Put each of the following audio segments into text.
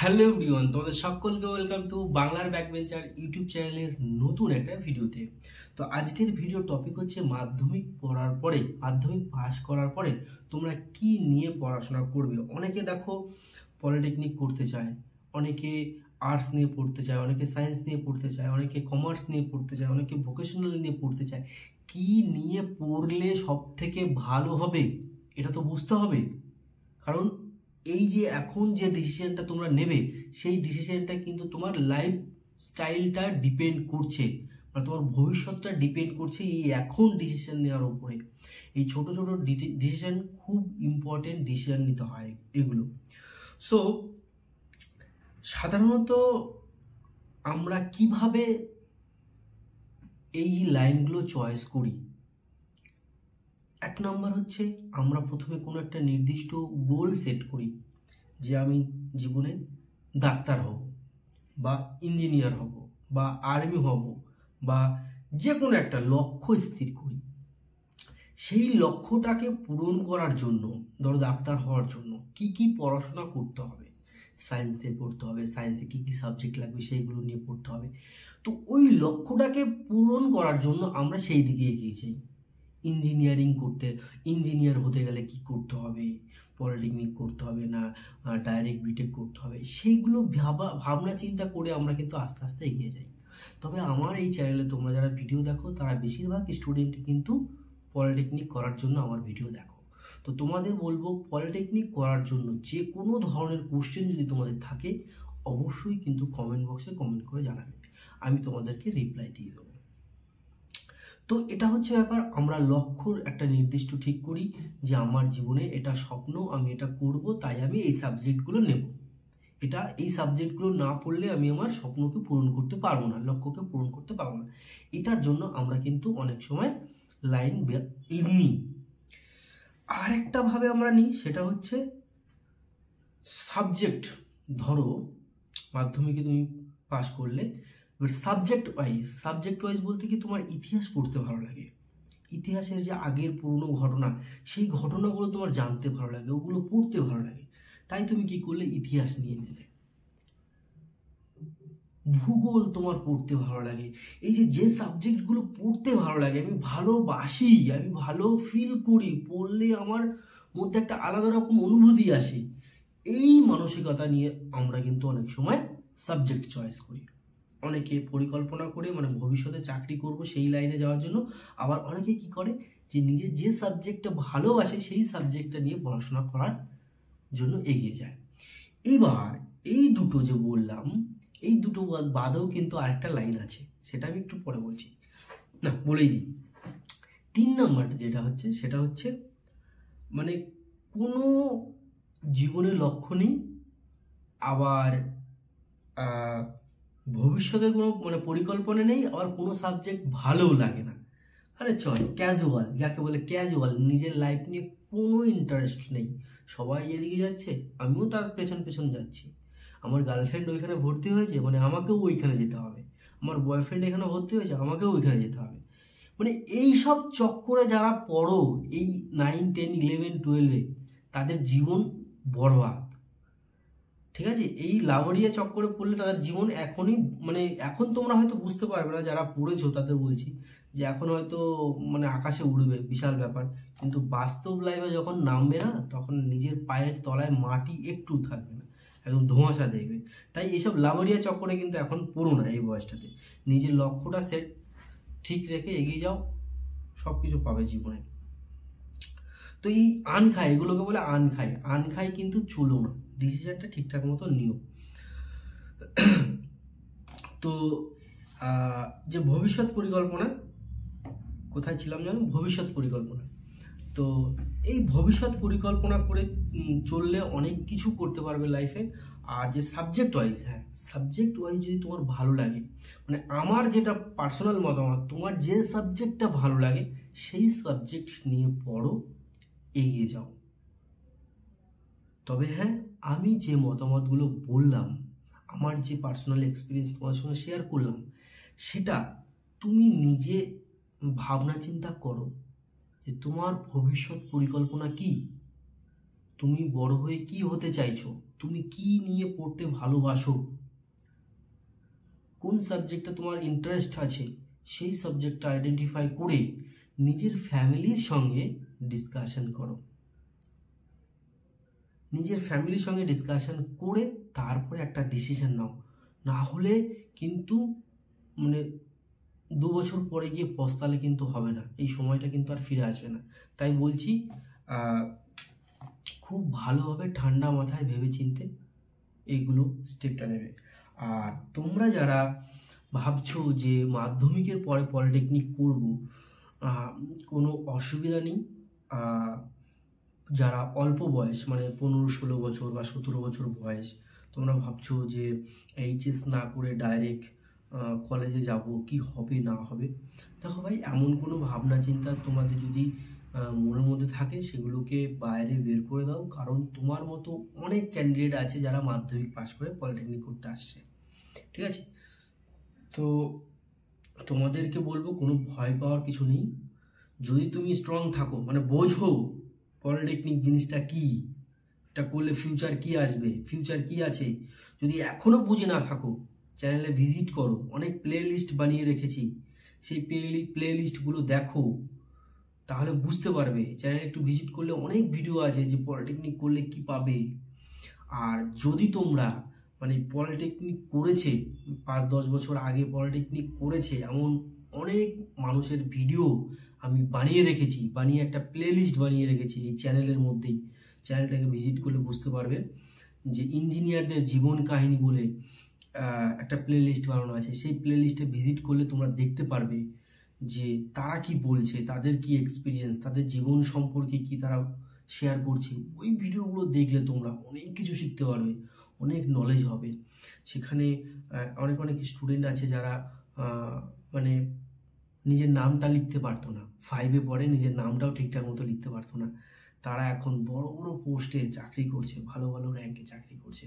Hello everyone, তোমাদের সকলকে welcome to বাংলার ব্যাকবেঞ্চার ইউটিউব চ্যানেলের নতুন একটা ভিডিওতে। তো আজকের ভিডিও টপিক হচ্ছে মাধ্যমিক পড়ার পরে, মাধ্যমিক পাস করার পরে তোমরা কি নিয়ে পড়াশোনা করবে। অনেকে দেখো পলিটেকনিক করতে চায়, অনেকে আর্টস নিয়ে পড়তে চায়, অনেকে সায়েন্স নিয়ে পড়তে চায়, অনেকে কমার্স নিয়ে পড়তে চায়, অনেকে ভোকেশনাল নিয়ে পড়তে চায়। কি নিয়ে পড়লে সব থেকে ভালো হবে এটা তো বুঝতে হবে। কারণ এই যে এখন যে ডিসিশনটা তোমরা নেবে, সেই ডিসিশনটা কিন্তু তোমার লাইফ স্টাইলটা ডিপেন্ড করছে, মানে তোমার ভবিষ্যৎটা ডিপেন্ড করছে এই এখন ডিসিশন নেওয়ার উপরে। এই ছোট ছোট ডিসিশন খুব ইম্পর্টেন্ট ডিসিশন নিতে হয় এগুলো। সো সাধারণত আমরা কিভাবে এই লাইনগুলো চয়েস করি। এক নম্বর হচ্ছে আমরা প্রথমে কোনো একটা নির্দিষ্ট গোল সেট করি যে আমি জীবনে ডাক্তার হব বা ইঞ্জিনিয়ার হব বা আর্মি হব বা যে কোনো একটা লক্ষ্য স্থির করি। সেই লক্ষ্যটাকে পূরণ করার জন্য, ধরো ডাক্তার হওয়ার জন্য কি কি পড়াশোনা করতে হবে, সায়েন্সে পড়তে হবে, সায়েন্সে কি কি সাবজেক্ট লাগবে সেইগুলো নিয়ে পড়তে হবে। তো ওই লক্ষ্যটাকে পূরণ করার জন্য আমরা সেই দিকে এগিয়ে যাই। ইঞ্জিনিয়ারিং করতে, ইঞ্জিনিয়ার হতে গেলে কি করতে হবে, পলিটেকনিক করতে হবে না ডাইরেক্ট বিটেক করতে হবে, সেইগুলো ভাবনা চিন্তা করে আমরা কিন্তু আস্তে আস্তে এগিয়ে যাই। তবে আমার এই চ্যানেলে তোমরা যারা ভিডিও দেখো তারা বেশিরভাগ স্টুডেন্ট কিন্তু পলিটেকনিক করার জন্য আমার ভিডিও দেখো। তো তোমাদের বলবো পলিটেকনিক করার জন্য যে কোনো ধরনের কোশ্চেন যদি তোমাদের থাকে অবশ্যই কিন্তু কমেন্ট বক্সে কমেন্ট করে জানাবে, আমি তোমাদেরকে রিপ্লাই দিয়ে দেবো। তো এটা হচ্ছে ব্যাপার, আমরা লক্ষ্যর একটা নির্দিষ্ট ঠিক করি যে আমার জীবনে এটা স্বপ্ন, আমি এটা করব, তাই আমি এই সাবজেক্টগুলো নেব। এই সাবজেক্টগুলো না পড়লে আমি আমার স্বপ্নকে পূরণ করতে পারবো না, লক্ষ্যকে পূরণ করতে পারবো না। এটার জন্য আমরা কিন্তু অনেক সময় লাইন নিই। আর একটা ভাবে আমরা নিই, সেটা হচ্ছে সাবজেক্ট। ধরো মাধ্যমিকে তুমি পাস করলে, সাবজেক্ট ওয়াইজ বলতে কি তোমার ইতিহাস পড়তে ভালো লাগে, ইতিহাসের যে আগের পুরনো ঘটনা, সেই ঘটনাগুলো তোমার জানতে ভালো লাগে, ওগুলো পড়তে ভালো লাগে, তাই তুমি কি করলে ইতিহাস নিয়ে নিলে। ভূগোল তোমার পড়তে ভালো লাগে। এই যে সাবজেক্টগুলো পড়তে ভালো লাগে, আমি ভালোবাসি, আমি ভালো ফিল করি, পড়লে আমার মধ্যে একটা আলাদা রকম অনুভূতি আসে, এই মানসিকতা নিয়ে আমরা কিন্তু অনেক সময় সাবজেক্ট চয়েস করি। অনেকে পরিকল্পনা করে, মানে ভবিষ্যতে চাকরি করব সেই লাইনে যাওয়ার জন্য। আবার অনেকে কি করে যে নিজের যে সাবজেক্টটা ভালোবাসে সেই সাবজেক্টটা নিয়ে পড়াশোনা করার জন্য এগিয়ে যায়। এবার এই দুটো যে বললাম, এই দুটো বাদেও কিন্তু আরেকটা লাইন আছে, সেটা আমি একটু পরে বলছি, না বলেই দিই। 3 নম্বরটা যেটা হচ্ছে সেটা হচ্ছে মানে কোনো জীবনের লক্ষ্য নেই, আবার ভবিষ্যতে কোনো মানে পরিকল্পনা নেই, আবার কোনো সাবজেক্ট ভালোও লাগে না। আরে চল ক্যাজুয়াল, যাকে বলে ক্যাজুয়াল, নিজের লাইফ নিয়ে কোনো ইন্টারেস্ট নেই। সবাই এদিকে যাচ্ছে, আমিও তার পেছন পেছন যাচ্ছি। আমার গার্লফ্রেন্ড ওইখানে ভর্তি হয়েছে, মানে আমাকেও ওইখানে যেতে হবে। আমার বয়ফ্রেন্ড এখানে ভর্তি হয়েছে, আমাকেও ওইখানে যেতে হবে। মানে এই সব চক্করে যারা পড়ো এই 9, 10, 11, 12-এ, তাদের জীবন বরবাদ। ঠিক আছে, এই লাভরিয়া চক্করে পড়লে তাদের জীবন এখনই, মানে এখন তোমরা হয়তো বুঝতে পারবে না, যারা পড়েছো তাদের বলছি যে এখন হয়তো মানে আকাশে উড়বে, বিশাল ব্যাপার, কিন্তু বাস্তব লাইফে যখন নামবে না, তখন নিজের পায়ের তলায় মাটি একটু থাকবে না, একদম ধোঁয়াশা দেখবে। তাই এইসব লাভরিয়া চক্করে কিন্তু এখন পড়ো না এই বয়সটাতে। নিজের লক্ষ্যটা সেট ঠিক রেখে এগিয়ে যাও, সব কিছু পাবে জীবনে। তো এই আনখাই, এগুলোকে বলে আনখাই কিন্তু চলো না, ডিসিশনটা ঠিকঠাক মতো নিও। তো যে ভবিষ্যৎ পরিকল্পনা, কোথায় ছিলাম জানো, ভবিষ্যৎ পরিকল্পনা। তো এই ভবিষ্যৎ পরিকল্পনা করে চললে অনেক কিছু করতে পারবে লাইফে। আর যে সাবজেক্ট ওয়াইজ, হ্যাঁ সাবজেক্ট ওয়াইজ যদি তোমার ভালো লাগে, মানে আমার যেটা পার্সোনাল মতামত, তোমার যে সাবজেক্টটা ভালো লাগে সেই সাবজেক্ট নিয়ে পড়ো, এগিয়ে যাও। তবে হ্যাঁ, আমি যে মতামতগুলো বললাম, আমার যে পার্সোনাল এক্সপিরিয়েন্স তোমার সঙ্গে শেয়ার করলাম, সেটা তুমি নিজে ভাবনা চিন্তা করো যে তোমার ভবিষ্যৎ পরিকল্পনা কি, তুমি বড় হয়ে কি হতে চাইছো, তুমি কি নিয়ে পড়তে ভালোবাসো, কোন সাবজেক্টটা তোমার ইন্টারেস্ট আছে, সেই সাবজেক্টটা আইডেন্টিফাই করে নিজের ফ্যামিলির সঙ্গে ডিসকাশন করো। নিজের ফ্যামিলির সঙ্গে ডিসকাশন করে তারপরে একটা ডিসিশন নাও, না হলে কিন্তু মানে 2 বছর পরে গিয়ে পস্তালে কিন্তু হবে না, এই সময়টা কিন্তু আর ফিরে আসবে না। তাই বলছি খুব ভালোভাবে ঠান্ডা মাথায় ভেবেচিন্তে এইগুলো স্টেপটা নেবে। আর তোমরা যারা ভাবছো যে মাধ্যমিকের পরে পলিটেকনিক করব, কোনো অসুবিধা নেই। যারা অল্প বয়স মানে 15-16 বছর বা 17 বছর বয়স, তোমরা ভাবছো যে এইচএস না করে ডাইরেক্ট কলেজে যাব, কি হবে না হবে, দেখো ভাই, এমন কোনো ভাবনা চিন্তা তোমাদের যদি মনের মধ্যে থাকে সেগুলোকে বাইরে বের করে দাও। কারণ তোমার মতো অনেক ক্যান্ডিডেট আছে যারা মাধ্যমিক পাস করে পলিটেকনিক করতে আসছে, ঠিক আছে? তো তোমাদেরকে বলবো কোনো ভয় পাওয়ার কিছু নেই। যদি তুমি স্ট্রং থাকো, মানে বোঝো পলিটেকনিক জিনিসটা কি, এটা করলে ফিউচার কি আসবে, ফিউচার কি আছে, যদি এখনো বুঝে না থাকো, চ্যানেলে ভিজিট করো, অনেক প্লে লিস্ট বানিয়ে রেখেছি, সেই প্লে লিস্টগুলো দেখো, তাহলে বুঝতে পারবে। চ্যানেলে একটু ভিজিট করলে অনেক ভিডিও আছে যে পলিটেকনিক করলে কি পাবে। আর যদি তোমরা মানে পলিটেকনিক করেছে 5-10 বছর আগে পলিটেকনিক করেছে এমন অনেক মানুষের ভিডিও আমি বানিয়ে রেখেছি, বানিয়ে একটা প্লে লিস্ট বানিয়ে রেখেছি এই চ্যানেলের মধ্যেই। চ্যানেলটাকে ভিজিট করলে বুঝতে পারবে যে ইঞ্জিনিয়ারদের জীবন কাহিনী বলে একটা প্লে লিস্ট বানানো আছে। সেই প্লে লিস্টে ভিজিট করলে তোমরা দেখতে পারবে যে তারা কি বলছে, তাদের কি এক্সপিরিয়েন্স, তাদের জীবন সম্পর্কে কি তারা শেয়ার করছে। ওই ভিডিওগুলো দেখলে তোমরা অনেক কিছু শিখতে পারবে, অনেক নলেজ হবে। সেখানে অনেক স্টুডেন্ট আছে যারা মানে নিজের নামটা লিখতে পারতো না, 5-এ পড়ে নিজের নামটাও ঠিকঠাক মতো লিখতে পারতো না, তারা এখন বড় বড় পোস্টে চাকরি করছে, ভালো ভালো র্যাঙ্কে চাকরি করছে।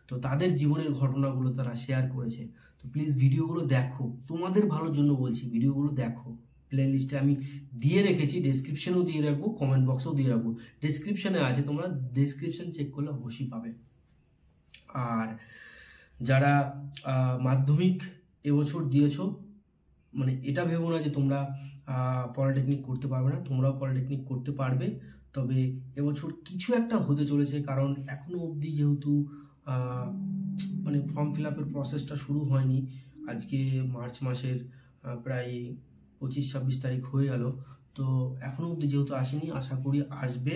তো তাদের জীবনের ঘটনাগুলো তারা শেয়ার করেছে। তো প্লিজ ভিডিওগুলো দেখো, তোমাদের ভালোর জন্য বলছি, ভিডিওগুলো দেখো। প্লে লিস্টে আমি দিয়ে রেখেছি, ডেসক্রিপশনেও দিয়ে রাখবো, কমেন্ট বক্সেও দিয়ে রাখবো। ডেসক্রিপশনে আছে, তোমরা ডেসক্রিপশন চেক করলে অবশ্যই পাবে। আর যারা মাধ্যমিক এবছর দিয়েছো, মানে এটা ভেবো না যে তোমরা পলিটেকনিক করতে পারবে না, তোমরাও পলিটেকনিক করতে পারবে। তবে এবছর কিছু একটা হতে চলেছে, কারণ এখনো অবধি যেহেতু মানে ফর্ম ফিল আপের প্রসেসটা শুরু হয়নি। আজকে মার্চ মাসের প্রায় 25-26 তারিখ হয়ে গেল, তো এখনো অবধি যেহেতু আসেনি, আশা করি আসবে,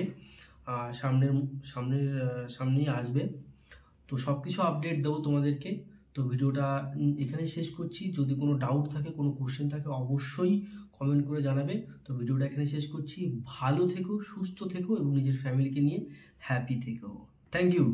সামনেই আসবে। তো সব কিছু আপডেট দেবো তোমাদেরকে। তো ভিডিওটা এখানেই শেষ করছি। যদি কোনো ডাউট থাকে, কোনো কোশ্চেন থাকে, অবশ্যই কমেন্ট করে জানাবে। তো ভিডিওটা এখানে শেষ করছি। ভালো থেকো, সুস্থ থেকো এবং নিজের ফ্যামিলিকে নিয়ে হ্যাপি থেকো। Thank you.